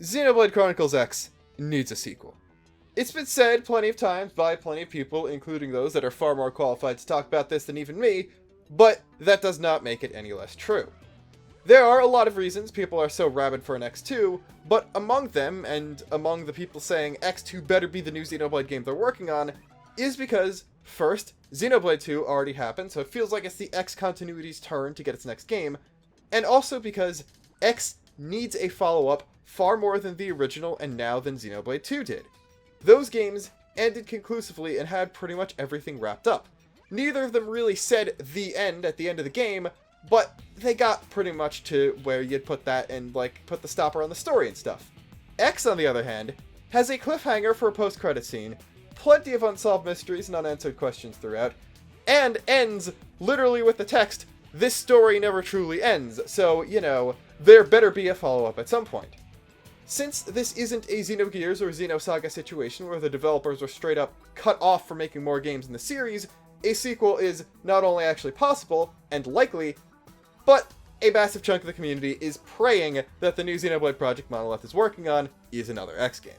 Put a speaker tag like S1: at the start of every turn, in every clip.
S1: Xenoblade Chronicles X needs a sequel. It's been said plenty of times by plenty of people, including those that are far more qualified to talk about this than even me, but that does not make it any less true. There are a lot of reasons people are so rabid for an X2, but among them, and among the people saying X2 better be the new Xenoblade game they're working on, is because, first, Xenoblade 2 already happened, so it feels like it's the X continuity's turn to get its next game, and also because X needs a follow-up far more than the original and now than Xenoblade 2 did. Those games ended conclusively and had pretty much everything wrapped up. Neither of them really said the end at the end of the game, but they got pretty much to where you'd put that and, put the stopper on the story and stuff. X, on the other hand, has a cliffhanger for a post-credit scene, plenty of unsolved mysteries and unanswered questions throughout, and ends literally with the text, "This story never truly ends," so, there better be a follow-up at some point. Since this isn't a Xenogears or Xenosaga situation where the developers were straight up cut off from making more games in the series, a sequel is not only actually possible, and likely, but a massive chunk of the community is praying that the new Xenoblade project Monolith is working on is another X game.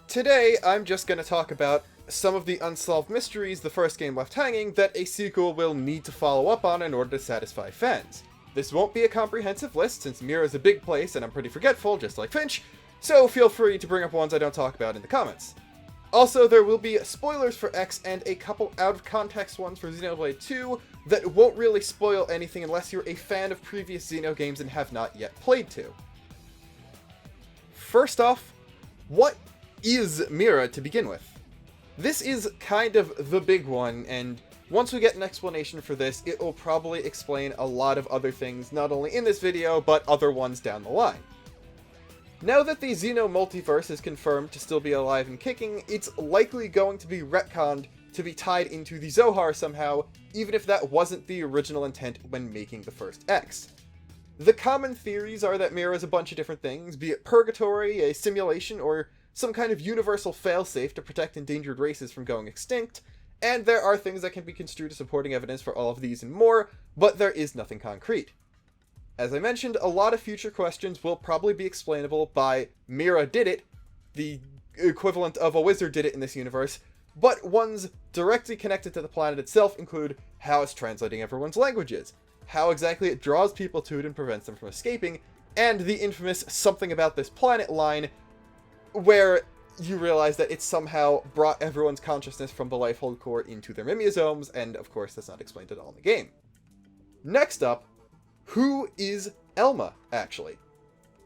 S1: Today, I'm just going to talk about some of the unsolved mysteries the first game left hanging that a sequel will need to follow up on in order to satisfy fans. This won't be a comprehensive list since Mira is a big place and I'm pretty forgetful, just like Finch, so feel free to bring up ones I don't talk about in the comments. Also, there will be spoilers for X and a couple out-of-context ones for Xenoblade 2 that won't really spoil anything unless you're a fan of previous Xeno games and have not yet played 2. First off, what is Mira to begin with? This is kind of the big one, and once we get an explanation for this, it will probably explain a lot of other things, not only in this video, but other ones down the line. Now that the Xeno multiverse is confirmed to still be alive and kicking, it's likely going to be retconned to be tied into the Zohar somehow, even if that wasn't the original intent when making the first X. The common theories are that Mira is a bunch of different things, be it purgatory, a simulation, or some kind of universal failsafe to protect endangered races from going extinct, and there are things that can be construed as supporting evidence for all of these and more, but there is nothing concrete. As I mentioned, a lot of future questions will probably be explainable by Mira did it, the equivalent of a wizard did it in this universe, but ones directly connected to the planet itself include how it's translating everyone's languages, how exactly it draws people to it and prevents them from escaping, and the infamous something about this planet line, where you realize that it somehow brought everyone's consciousness from the Lifehold core into their mimeosomes, and of course that's not explained at all in the game. Next up, who is Elma, actually?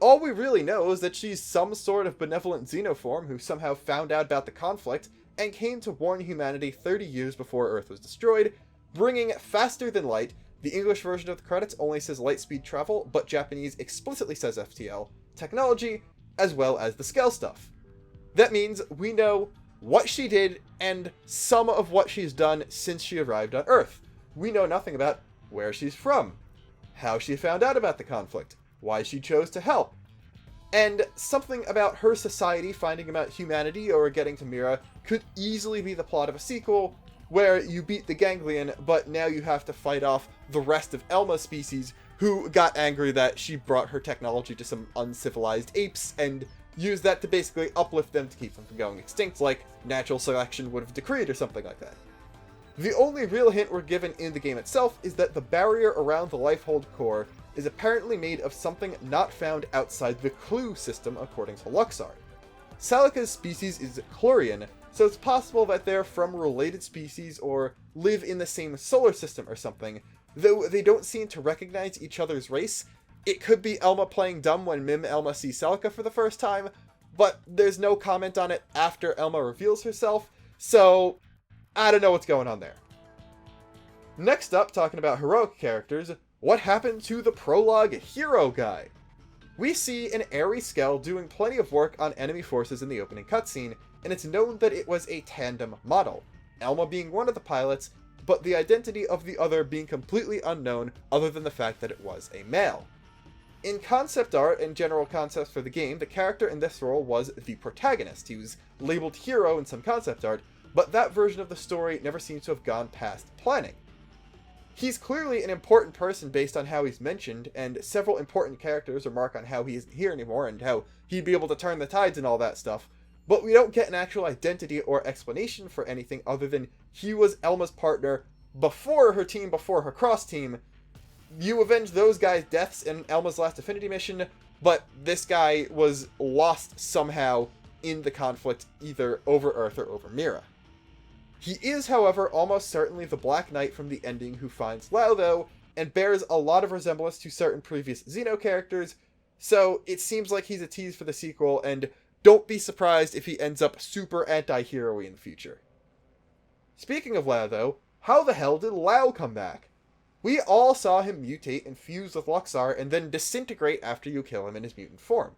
S1: All we really know is that she's some sort of benevolent xenoform who somehow found out about the conflict and came to warn humanity 30 years before Earth was destroyed, bringing faster than light. The English version of the credits only says light speed travel, but Japanese explicitly says FTL, technology, as well as the scale stuff. That means we know what she did and some of what she's done since she arrived on Earth. We know nothing about where she's from, how she found out about the conflict, why she chose to help, and something about her society finding about humanity or getting to Mira could easily be the plot of a sequel, where you beat the Ganglion, but now you have to fight off the rest of Elma's species, who got angry that she brought her technology to some uncivilized apes, and used that to basically uplift them to keep them from going extinct, like natural selection would have decreed or something like that. The only real hint we're given in the game itself is that the barrier around the Lifehold core is apparently made of something not found outside the Clue system, according to Luxar. Salika's species is Chlorian, so it's possible that they're from related species or live in the same solar system or something, though they don't seem to recognize each other's race. It could be Elma playing dumb when Mim Elma sees Salika for the first time, but there's no comment on it after Elma reveals herself, so I don't know what's going on there. Next up, talking about heroic characters, what happened to the prologue hero guy? We see an Aerie Skell doing plenty of work on enemy forces in the opening cutscene, and it's known that it was a tandem model, Elma being one of the pilots, but the identity of the other being completely unknown other than the fact that it was a male. In concept art and general concepts for the game, the character in this role was the protagonist. He was labeled hero in some concept art, but that version of the story never seems to have gone past planning. He's clearly an important person based on how he's mentioned, and several important characters remark on how he isn't here anymore and how he'd be able to turn the tides and all that stuff, but we don't get an actual identity or explanation for anything other than he was Elma's partner before her team, before her cross team. You avenged those guys' deaths in Elma's last Affinity mission, but this guy was lost somehow in the conflict, either over Earth or over Mira. He is, however, almost certainly the Black Knight from the ending who finds Lavo, and bears a lot of resemblance to certain previous Xeno characters, so it seems like he's a tease for the sequel, and don't be surprised if he ends up super anti-hero-y in the future. Speaking of Lao, though, how the hell did Lao come back? We all saw him mutate and fuse with Luxar and then disintegrate after you kill him in his mutant form.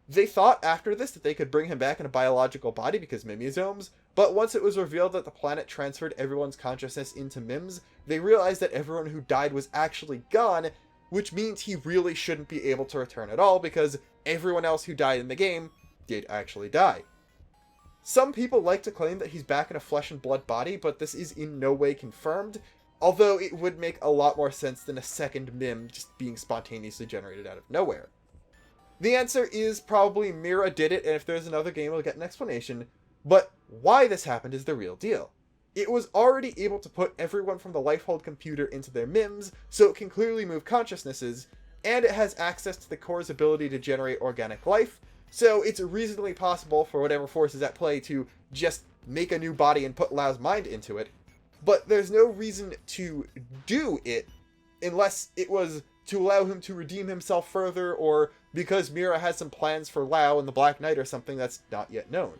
S1: They thought after this that they could bring him back in a biological body because mimisomes, but once it was revealed that the planet transferred everyone's consciousness into mims, they realized that everyone who died was actually gone, which means he really shouldn't be able to return at all because everyone else who died in the game did actually die. Some people like to claim that he's back in a flesh and blood body, but this is in no way confirmed, although it would make a lot more sense than a second mim just being spontaneously generated out of nowhere. The answer is probably Mira did it, and if there's another game we'll get an explanation, but why this happened is the real deal. It was already able to put everyone from the Lifehold computer into their mims, so it can clearly move consciousnesses, and it has access to the core's ability to generate organic life, so it's reasonably possible for whatever force is at play to just make a new body and put Lao's mind into it, but there's no reason to do it unless it was to allow him to redeem himself further, or because Mira has some plans for Lao and the Black Knight or something that's not yet known.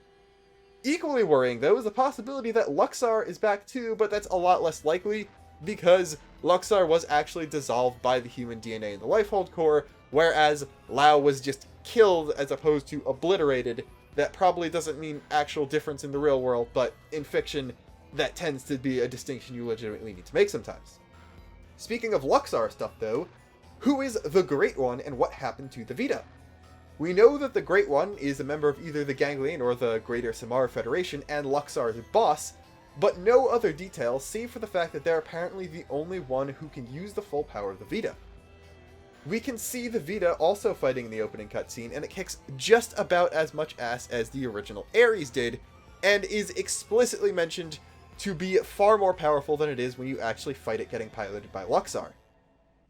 S1: Equally worrying, though, is the possibility that Luxar is back too, but that's a lot less likely, because Luxar was actually dissolved by the human DNA in the Lifehold core, whereas Lao was just killed as opposed to obliterated. That probably doesn't mean actual difference in the real world, but in fiction, that tends to be a distinction you legitimately need to make sometimes. Speaking of Luxar stuff, though, who is the Great One and what happened to the Vita? We know that the Great One is a member of either the Ganglion or the Greater Samara Federation and Luxar's boss, but no other details save for the fact that they're apparently the only one who can use the full power of the Vita. We can see the Vita also fighting in the opening cutscene, and it kicks just about as much ass as the original Ares did, and is explicitly mentioned to be far more powerful than it is when you actually fight it getting piloted by Luxar.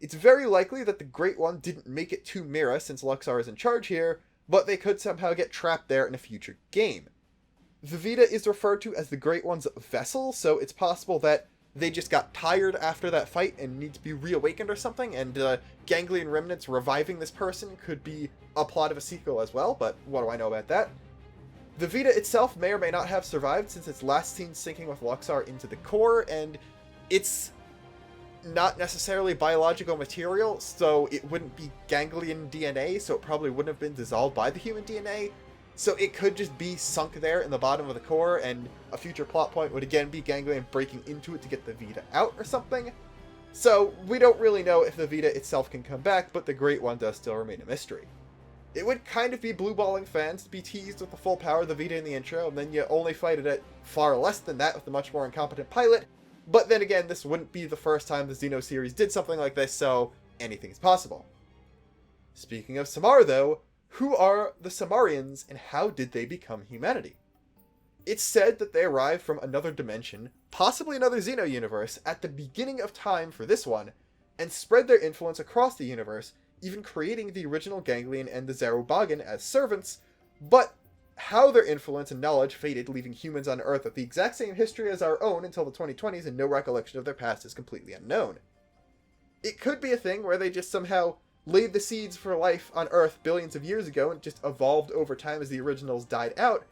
S1: It's very likely that the Great One didn't make it to Mira since Luxar is in charge here, but they could somehow get trapped there in a future game. The Vita is referred to as the Great One's vessel, so it's possible that they just got tired after that fight and need to be reawakened or something, and Ganglion remnants reviving this person could be a plot of a sequel as well, but what do I know about that? The Vita itself may or may not have survived since it's last seen sinking with Luxar into the core, and it's not necessarily biological material, so it wouldn't be Ganglion DNA, so it probably wouldn't have been dissolved by the human DNA, so it could just be sunk there in the bottom of the core, and a future plot point would again be Ganglion breaking into it to get the Vita out or something. So we don't really know if the Vita itself can come back, but the Great One does still remain a mystery. It would kind of be blueballing fans to be teased with the full power of the Vita in the intro, and then you only fight it at far less than that with a much more incompetent pilot. But then again, this wouldn't be the first time the Xeno series did something like this, so anything is possible. Speaking of Samar, though, who are the Sumerians and how did they become humanity? It's said that they arrived from another dimension, possibly another Xeno universe, at the beginning of time for this one, and spread their influence across the universe, even creating the original Ganglion and the Zarubagan as servants, but how their influence and knowledge faded, leaving humans on Earth with the exact same history as our own until the 2020s and no recollection of their past is completely unknown. It could be a thing where they just somehow laid the seeds for life on Earth billions of years ago and just evolved over time as the originals died out,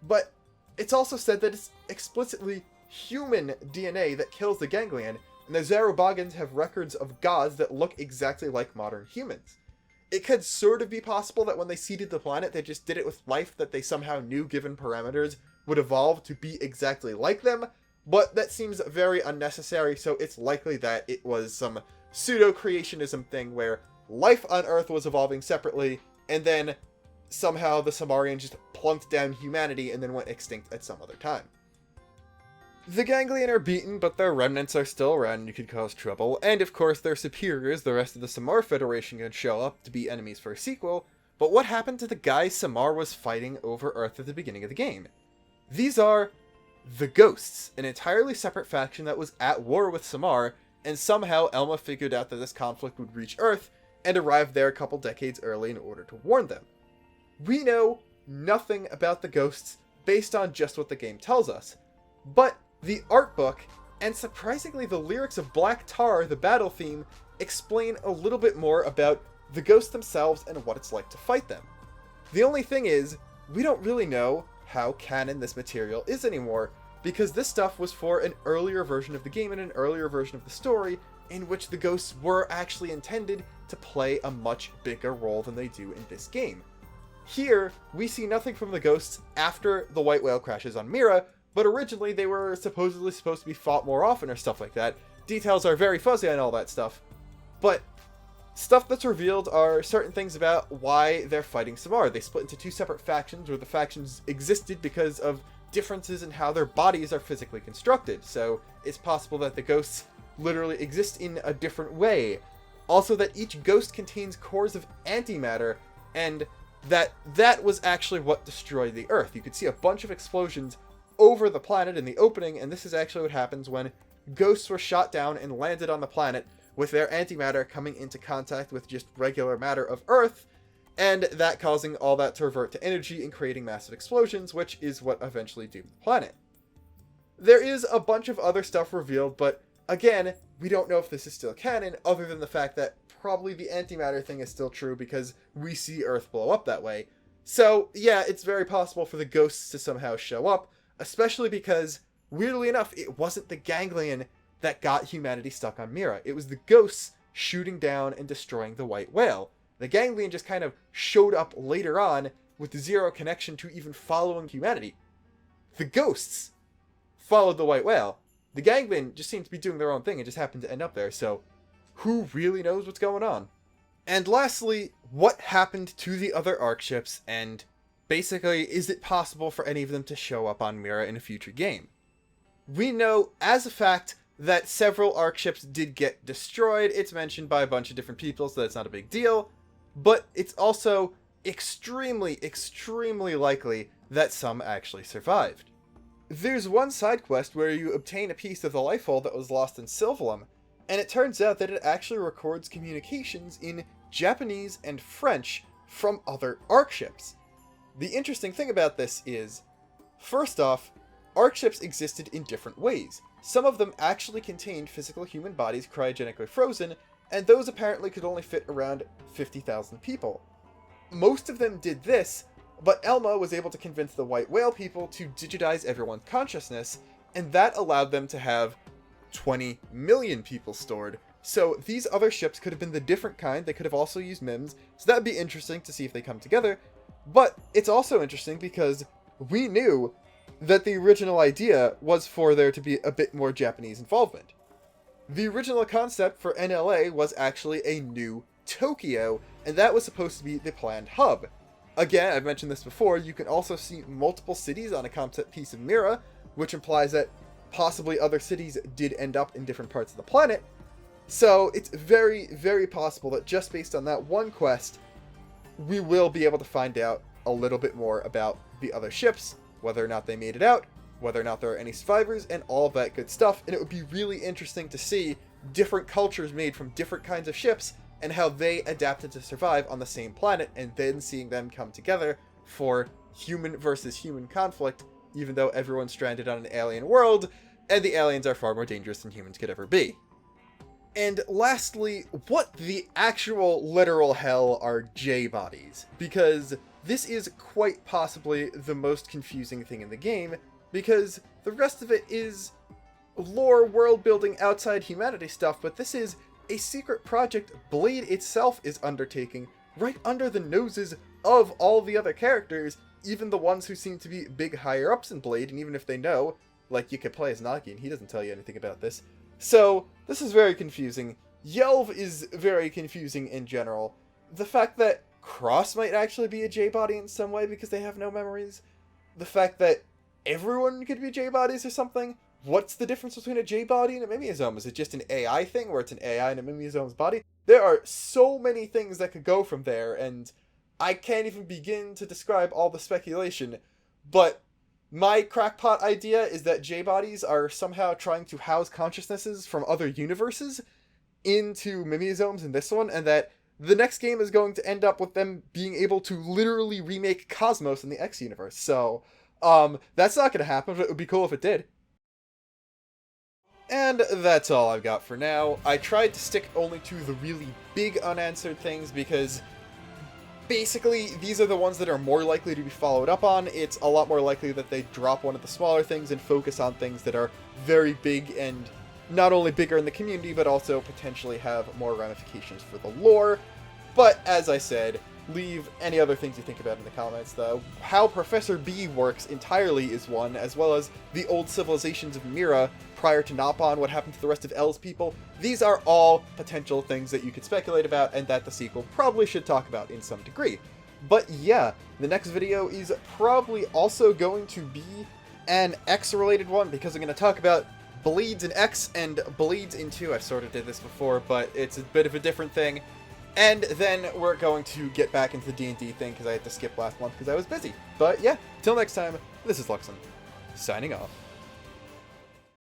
S1: but it's also said that it's explicitly human DNA that kills the Ganglion, and the Zarubagans have records of gods that look exactly like modern humans. It could sort of be possible that when they seeded the planet, they just did it with life that they somehow knew, given parameters, would evolve to be exactly like them, but that seems very unnecessary, so it's likely that it was some pseudo-creationism thing where life on Earth was evolving separately, and then somehow the Sumerians just plunked down humanity and then went extinct at some other time. The Ganglion are beaten, but their remnants are still around and you could cause trouble, and of course their superiors, the rest of the Samar Federation, can show up to be enemies for a sequel, but what happened to the guys Samar was fighting over Earth at the beginning of the game? These are the Ghosts, an entirely separate faction that was at war with Samar, and somehow Elma figured out that this conflict would reach Earth, and arrived there a couple decades early in order to warn them. We know nothing about the Ghosts based on just what the game tells us, but the art book, and surprisingly the lyrics of Black Tar, the battle theme, explain a little bit more about the Ghosts themselves and what it's like to fight them. The only thing is, we don't really know how canon this material is anymore, because this stuff was for an earlier version of the game and an earlier version of the story, in which the Ghosts were actually intended to play a much bigger role than they do in this game. Here, we see nothing from the Ghosts after the White Whale crashes on Mira, but originally they were supposedly supposed to be fought more often or stuff like that. Details are very fuzzy on all that stuff. But stuff that's revealed are certain things about why they're fighting Samar. They split into two separate factions, where the factions existed because of differences in how their bodies are physically constructed. So it's possible that the Ghosts literally exist in a different way. Also that each Ghost contains cores of antimatter, and that was actually what destroyed the Earth. You could see a bunch of explosions over the planet in the opening, and this is actually what happens when Ghosts were shot down and landed on the planet with their antimatter coming into contact with just regular matter of Earth, and that causing all that to revert to energy and creating massive explosions, which is what eventually doomed the planet. There is a bunch of other stuff revealed, but again, we don't know if this is still canon, other than the fact that probably the antimatter thing is still true because we see Earth blow up that way. So yeah, it's very possible for the Ghosts to somehow show up, especially because, weirdly enough, it wasn't the Ganglion that got humanity stuck on Mira. It was the Ghosts shooting down and destroying the White Whale. The Ganglion just kind of showed up later on with zero connection to even following humanity. The Ghosts followed the White Whale. The Ganglion just seemed to be doing their own thing and just happened to end up there, so who really knows what's going on? And lastly, what happened to the other Ark ships, and basically, is it possible for any of them to show up on Mira in a future game? We know, as a fact, that several Ark ships did get destroyed. It's mentioned by a bunch of different people, so that's not a big deal. But it's also extremely, extremely likely that some actually survived. There's one side quest where you obtain a piece of the life hole that was lost in Sylvalum, and it turns out that it actually records communications in Japanese and French from other Ark ships. The interesting thing about this is, first off, Ark ships existed in different ways. Some of them actually contained physical human bodies cryogenically frozen, and those apparently could only fit around 50,000 people. Most of them did this, but Elma was able to convince the White Whale people to digitize everyone's consciousness, and that allowed them to have 20 million people stored. So these other ships could have been the different kind. They could have also used MIMS, so that'd be interesting to see if they come together. But it's also interesting because we knew that the original idea was for there to be a bit more Japanese involvement. The original concept for NLA was actually a new Tokyo, and that was supposed to be the planned hub. Again, I've mentioned this before, you can also see multiple cities on a concept piece of Mira, which implies that possibly other cities did end up in different parts of the planet. So it's very, very possible that just based on that one quest, we will be able to find out a little bit more about the other ships, whether or not they made it out, whether or not there are any survivors, and all of that good stuff. And it would be really interesting to see different cultures made from different kinds of ships and how they adapted to survive on the same planet, and then seeing them come together for human versus human conflict, even though everyone's stranded on an alien world, and the aliens are far more dangerous than humans could ever be. And lastly, what the actual literal hell are J-bodies? Because this is quite possibly the most confusing thing in the game, because the rest of it is lore, world building, outside humanity stuff, but this is a secret project Blade itself is undertaking right under the noses of all the other characters, even the ones who seem to be big higher ups in Blade, and even if they know, like you could play as Nagi and he doesn't tell you anything about this. So, this is very confusing. Yelv is very confusing in general. The fact that Cross might actually be a J-body in some way because they have no memories. The fact that everyone could be J-bodies or something. what's the difference between a J-body and a mimeosome? Is it just an AI thing where it's an AI in a mimeosome's body? There are so many things that could go from there, and I can't even begin to describe all the speculation, but my crackpot idea is that J-bodies are somehow trying to house consciousnesses from other universes into mimeosomes in this one, and that the next game is going to end up with them being able to literally remake Cosmos in the X universe. So, that's not gonna happen, but it would be cool if it did. And that's all I've got for now. I tried to stick only to the really big unanswered things because basically these are the ones that are more likely to be followed up on. It's a lot more likely that they drop one of the smaller things and focus on things that are very big and not only bigger in the community, but also potentially have more ramifications for the lore. But as I said, leave any other things you think about in the comments, though. How Professor B works entirely is one, as well as the old civilizations of Mira prior to Nopon, what happened to the rest of L's people. These are all potential things that you could speculate about and that the sequel probably should talk about in some degree. But yeah, the next video is probably also going to be an X-related one, because I'm going to talk about bleeds in X and bleeds in 2. I sort of did this before, but it's a bit of a different thing. And then we're going to get back into the D&D thing, because I had to skip last month because I was busy. But yeah, till next time, this is Luxon, signing off.